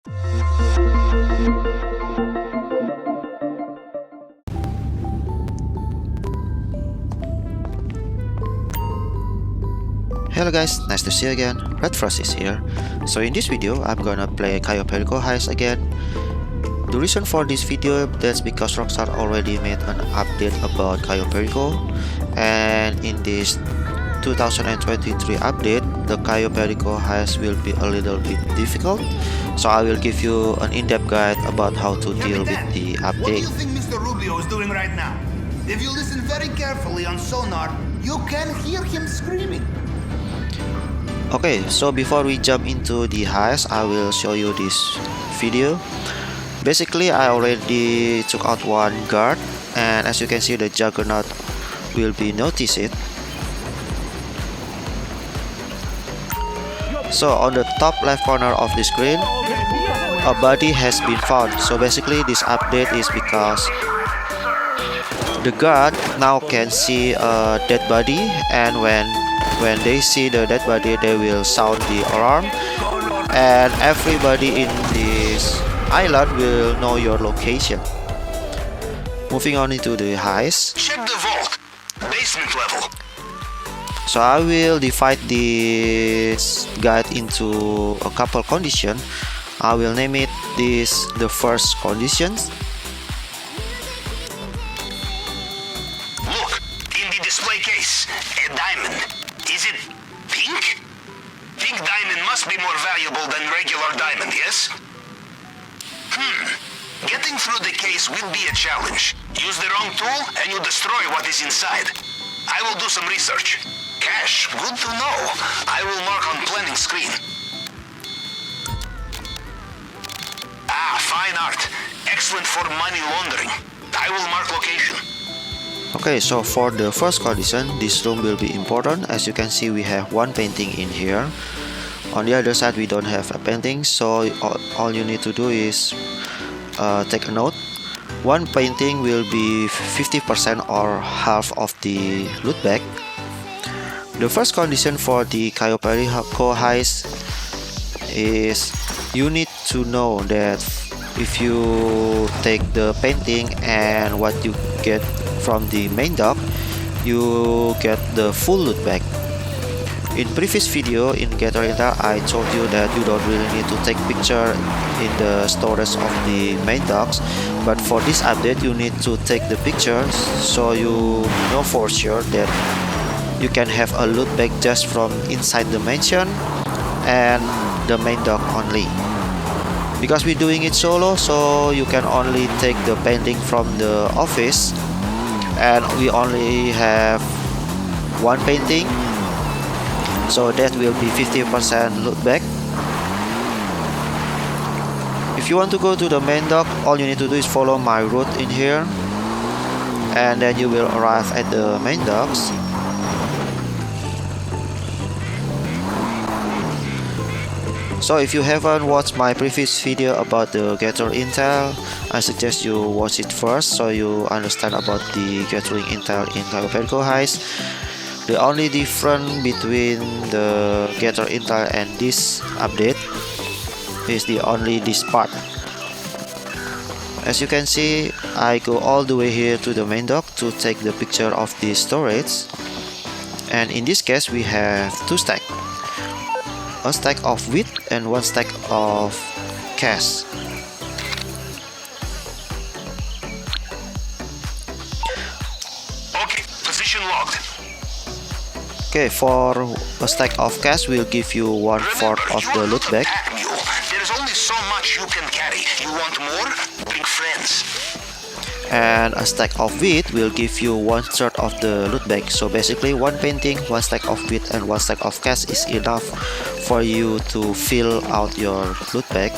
Hello guys, nice to see you again. Red Frost is here. So in this video, I'm gonna play cayopericoheist again. The reason for this video, that's because Rockstar already made an update about cayoperico, and in this 2023 update, the cayopericoheist will be a little bit difficult. So I will give you an in-depth guide about how to deal with the update. What do you think Mr. Rubio is doing right now? If you listen very carefully on sonar, you can hear him screaming. Okay, so before we jump into the heist, I will show you this video. Basically, I already took out one guard, and as you can see, the juggernaut will be noticed. So on the top left corner of the screen, a body has been found. So basically, this update is because the guard now can see a dead body, and when they see the dead body, they will sound the alarm, and everybody in this island will know your location. Moving on into the heist. Check the vault, basement level. So I will divide this guide into a couple conditions. I will name it the first conditions. Look, in the display case, a diamond. Is it pink? Pink diamond must be more valuable than regular diamond, yes? Getting through the case will be a challenge. Use the wrong tool and you destroy what is inside. I will do some research. Cash, good to know. I will mark on planning screen. Ah, fine art. Excellent for money laundering. I will mark location. Okay, so for the first condition, this room will be important. As you can see, we have one painting in here. On the other side, we don't have a painting, so all you need to do is take a note. One painting will be 50% or half of the loot bag. The first condition for the cayopericoheist is you need to know that if you take the painting and what you get from the main dock, you get the full loot bag. In previous video in Gather Intel, I told you that you don't really need to take picture in the storage of the main docks, but for this update you need to take the pictures so you know for sure that you can have a loot bag just from inside the mansion and the main dock only. Because we're doing it solo, so you can only take the painting from the office, and we only have one painting, so that will be 50% loot bag. If you want to go to the main dock, all you need to do is follow my route in here, and then you will arrive at the main docks. So if you haven't watched my previous video about the Gather Intel, I suggest you watch it first so you understand about the gathering intel in cayopericoheist. The only difference between the Gather Intel and this update is this part. As you can see, I go all the way here to the main dock to take the picture of the storage, and in this case we have two stacks. A stack of wheat and one stack of cash. Okay, position logged. Okay, for a stack of cash will give you 1/4 of the loot bag. There is only so much you can carry. You want more? Bring friends. And a stack of wheat will give you 1/3 of the loot bag. So basically, one painting, one stack of wheat, and one stack of cash is enough for you to fill out your loot bag.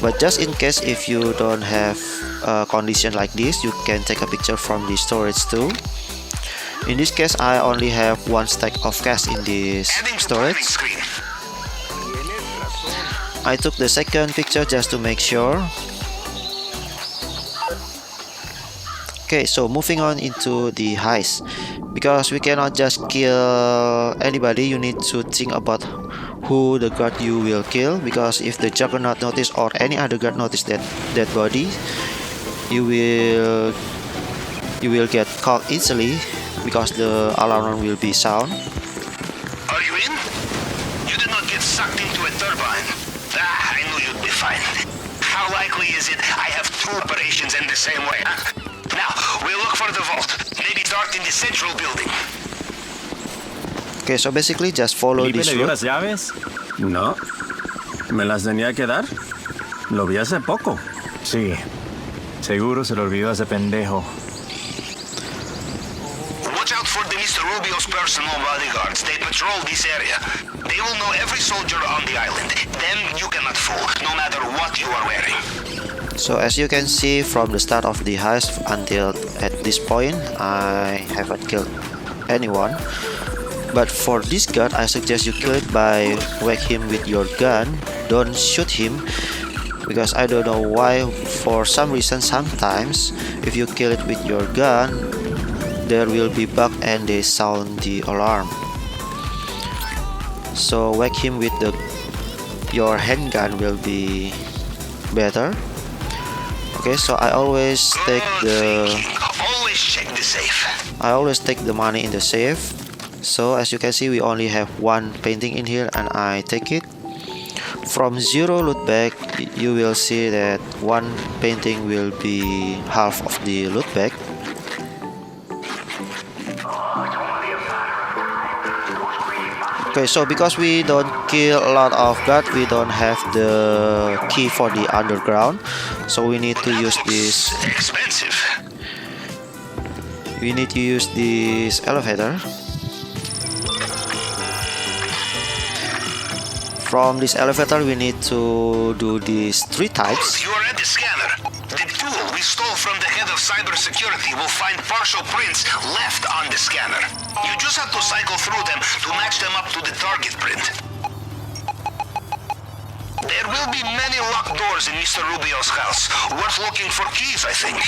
But just in case if you don't have a condition like this, you can take a picture from the storage too. In this case, I only have one stack of cash in this storage. I took the second picture just to make sure. Okay, so moving on into the heist. Because we cannot just kill anybody, you need to think about who the guard you will kill, because if the juggernaut notice or any other guard notice that dead body, you will get caught easily because the alarm will be sound. Are you in? You did not get sucked into a turbine. I knew you'd be fine. How likely is it I have two operations in the same way, huh? Now, we'll look for the vault. Maybe start in the central building. Okay, so basically just follow this ¿Felipe le dio route. las llaves? No. ¿Me las tenía que dar? Lo vi hace poco. Sí. Seguro se lo olvidó a ese pendejo. Watch out for the Mr. Rubio's personal bodyguards. They patrol this area. They will know every soldier on the island. Them you cannot fool, no matter what you are wearing. So as you can see from the start of the heist until at this point, I haven't killed anyone. But for this guard, I suggest you kill it by whack him with your gun. Don't shoot him, because I don't know why, for some reason sometimes if you kill it with your gun, there will be bug and they sound the alarm. So whack him with your handgun will be better. Okay, so I always take Always check the safe. I always take the money in the safe. So as you can see, we only have one painting in here, and I take it. From 0 loot bag, you will see that one painting will be half of the loot bag. Okay, so because we don't kill a lot of guard, we don't have the key for the underground, so we need to use this. Expensive. We need to use this elevator. From this elevator, we need to do these 3 times. You are at the scanner. The tool we stole from the head of cybersecurity will find partial prints left on the scanner. You just have to cycle through them to match them up to the target print. There will be many locked doors in Mr. Rubio's house. Worth looking for keys, I think.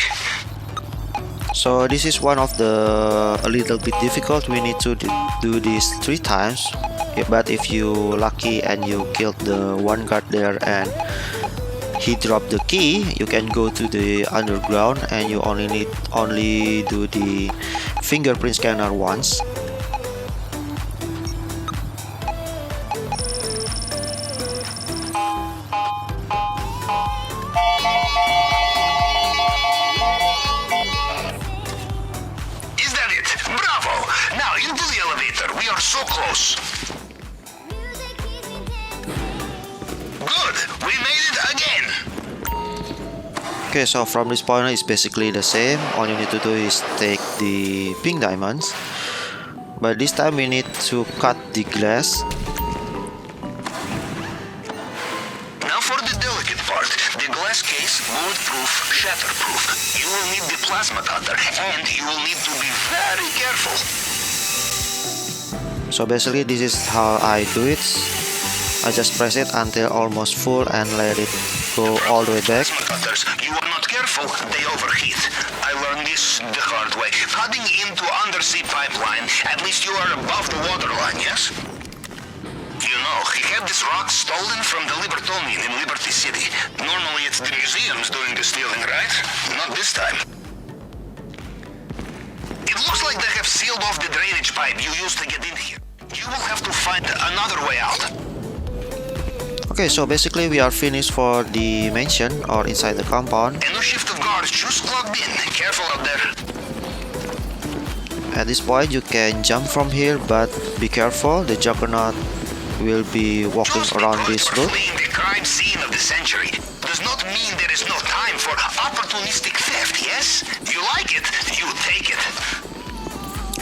So this is one of the a little bit difficult. We need to do this 3 times. But if you lucky and you killed the one guard there and he dropped the key, you can go to the underground and you only do the fingerprint scanner once. Is that it? Bravo! Now into the elevator. We are so close. Good! We made it again! Okay, so from this point it's basically the same. All you need to do is take the pink diamonds, but this time we need to cut the glass. Now for the delicate part, the glass case, bulletproof, shatterproof. You will need the plasma cutter, and you will need to be very careful. So basically this is how I do it. I just press it until almost full and let it go all the way back. Plasma cutters, you are not careful, they overheat. I learned this the hard way. Cutting into undersea pipeline, at least you are above the waterline, yes? You know, he had this rock stolen from the Libertonian in Liberty City. Normally it's the museums doing the stealing, right? Not this time. It looks like they have sealed off the drainage pipe you used to get in here. You will have to find another way out. Okay, so basically we are finished for the mansion or inside the compound. A new shift of guards just logged in. Careful out there. At this point you can jump from here, but be careful, the juggernaut will be walking Just around because this we're route. fleeing the crime scene of the century does not mean there is no time for opportunistic theft, yes? You like it, you take it.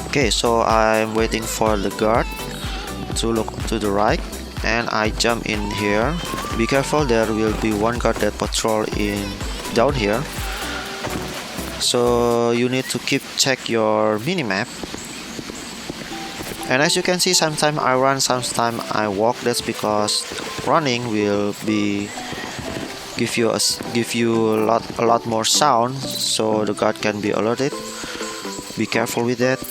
Okay, so I'm waiting for the guard to look to the right, and I jump in here. Be careful, there will be one guard that patrol in down here, so you need to check your minimap. And as you can see, sometimes I run, sometimes I walk. That's because running will be give you a lot more sound, so the guard can be alerted. Be careful with that.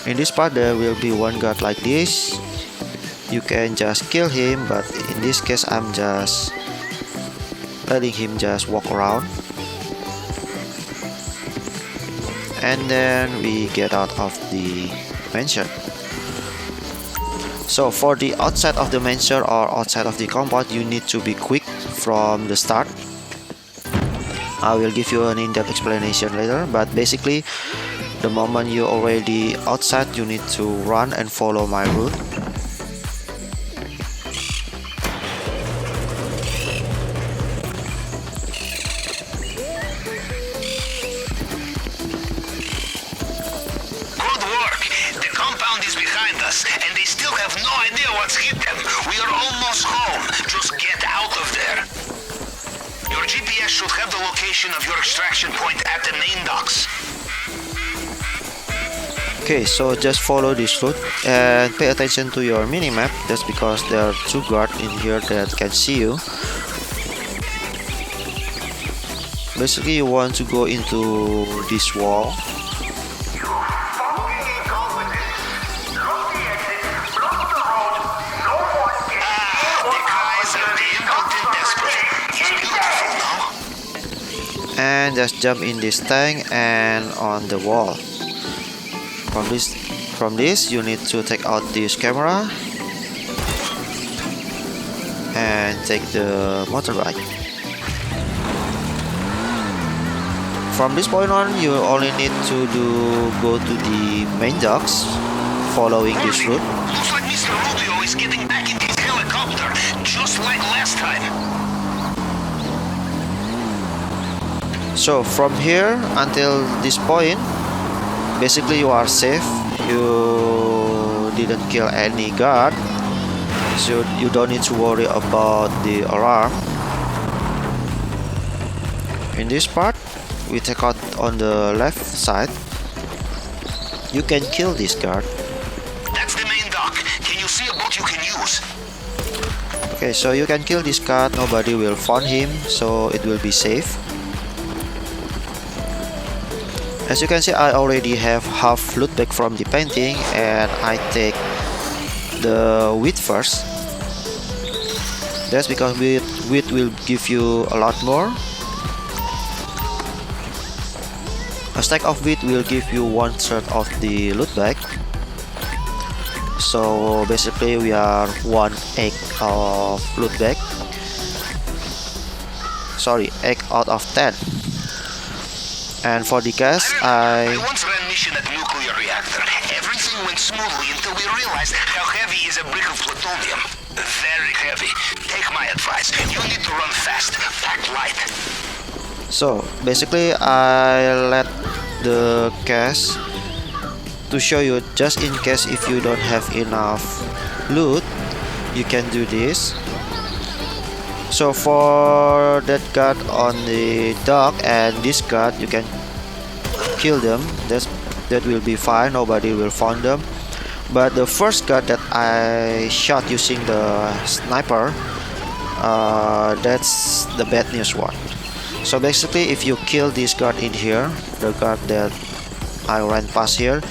In this part there will be one guard like this. you can just kill him, but in this case I'm just letting him just walk around, and then we get out of the mansion. So for the outside of the mansion or outside of the compound, you need to be quick from the start. I will give you an in-depth explanation later, but basically the moment you're already outside, you need to run and follow my route. Good work. The compound is behind us, and they still have no idea what's hit them. We are almost home. Just get out of there. Your GPS should have the location of your extraction point at the main docks. Okay, so just follow this route and pay attention to your minimap. That's because there are two guards in here that can see you. Basically, you want to go into this wall. And just jump in this tank and on the wall. From this you need to take out this camera and take the motorbike. From this point on, you only need to go to the main docks following this route. Looks like Mr. Rubio is getting back in his helicopter, just like last time. So from here until this point, basically you are safe. You didn't kill any guard, so you don't need to worry about the alarm. In this part, we take out on the left side. You can kill this guard. That's the main dock. Can you see a boat you can use? Okay, so you can kill this guard. Nobody will find him, so it will be safe. As you can see, I already have half loot back from the painting, and I take the wheat first. That's because wheat will give you a lot more. A stack of wheat will give you 1/3 of the loot bag. So basically we are 1 egg of loot bag. Sorry, egg out of 10. And for the gas, I once ran mission at a nuclear reactor. Everything went smoothly until we realized how heavy is a brick of plutonium. Very heavy. Take my advice. You need to run fast. Pack light. So basically I let the gas to show you, just in case if you don't have enough loot, you can do this. So for that guard on the dock and this guard, you can kill them. That will be fine. Nobody will find them. But the first guard that I shot using the sniper, that's the bad news one. So basically, if you kill this guard in here, the guard that I ran past here,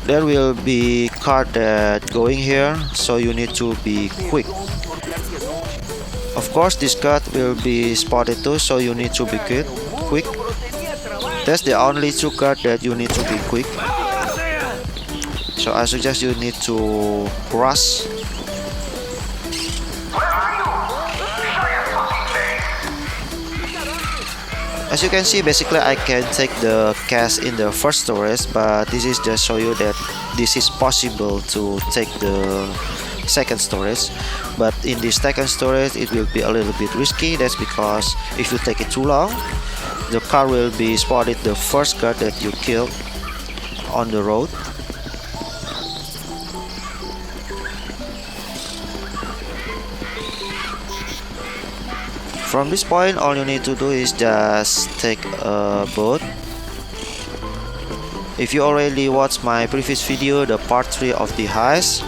there will be card that going here. So you need to be quick. Of course, this guard will be spotted too, so you need to be quick. That's the only two guard that you need to be quick. So I suggest you need to rush. As you can see, basically I can take the cash in the first storage, but this is just show you that this is possible to take the second storage. But in this second storage it will be a little bit risky. That's because if you take it too long, the car will be spotted the first guard that you killed on the road. From this point, all you need to do is just take a boat. If you already watched my previous video, the part 3 of the heist,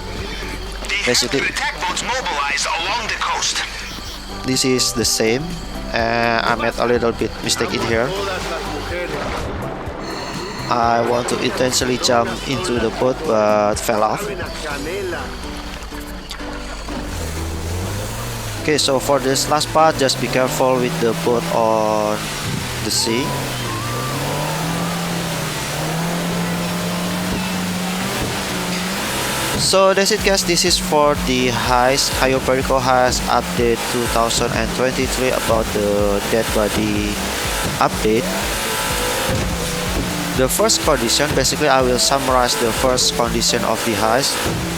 basically attack boats mobilized along the coast. This is the same. I made a little bit mistake in here. I want to intentionally jump into the boat but fell off. Okay, so for this last part, just be careful with the boat on the sea. So that's it guys, this is for the Heist, cayopericoheist update 2023 about the dead body update. The first condition, basically I will summarize the first condition of the heist.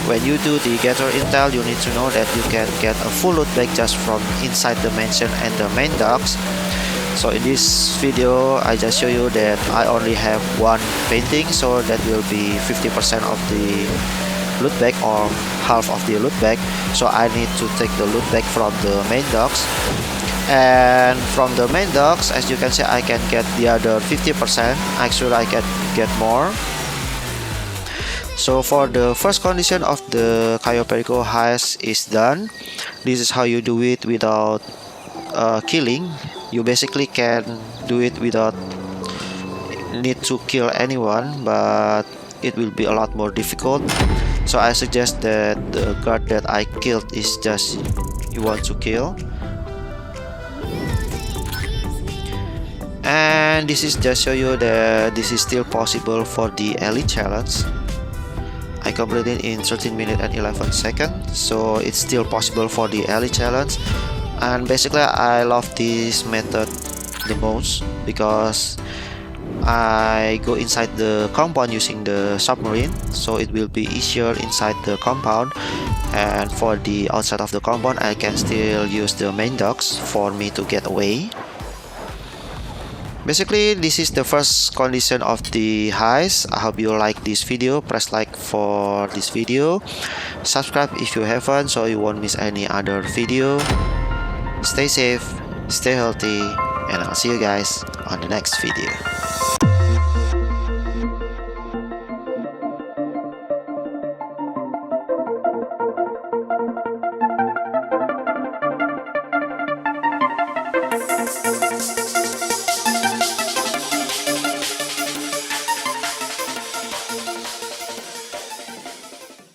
When you do the gather intel, you need to know that you can get a full loot bag just from inside the mansion and the main docks. So in this video I just show you that I only have one painting, so that will be 50% of the loot bag or half of the loot bag. So I need to take the loot bag from the main docks, and from the main docks, as you can see, I can get the other 50%. Actually I can get more. So for the first condition of the cayoperico heist is done. This is how you do it without killing. You basically can do it without need to kill anyone, but it will be a lot more difficult. So I suggest that the guard that I killed is just you want to kill. And this is just show you that this is still possible for the elite challenge. I completed in 13 minutes and 11 seconds, so it's still possible for the elite challenge. And basically I love this method the most because I go inside the compound using the submarine, so it will be easier inside the compound, and for the outside of the compound I can still use the main docks for me to get away. Basically this is the first condition of the heist. I hope you like this video. Press like for this video, subscribe if you haven't so you won't miss any other video. Stay safe, stay healthy, and I'll see you guys on the next video.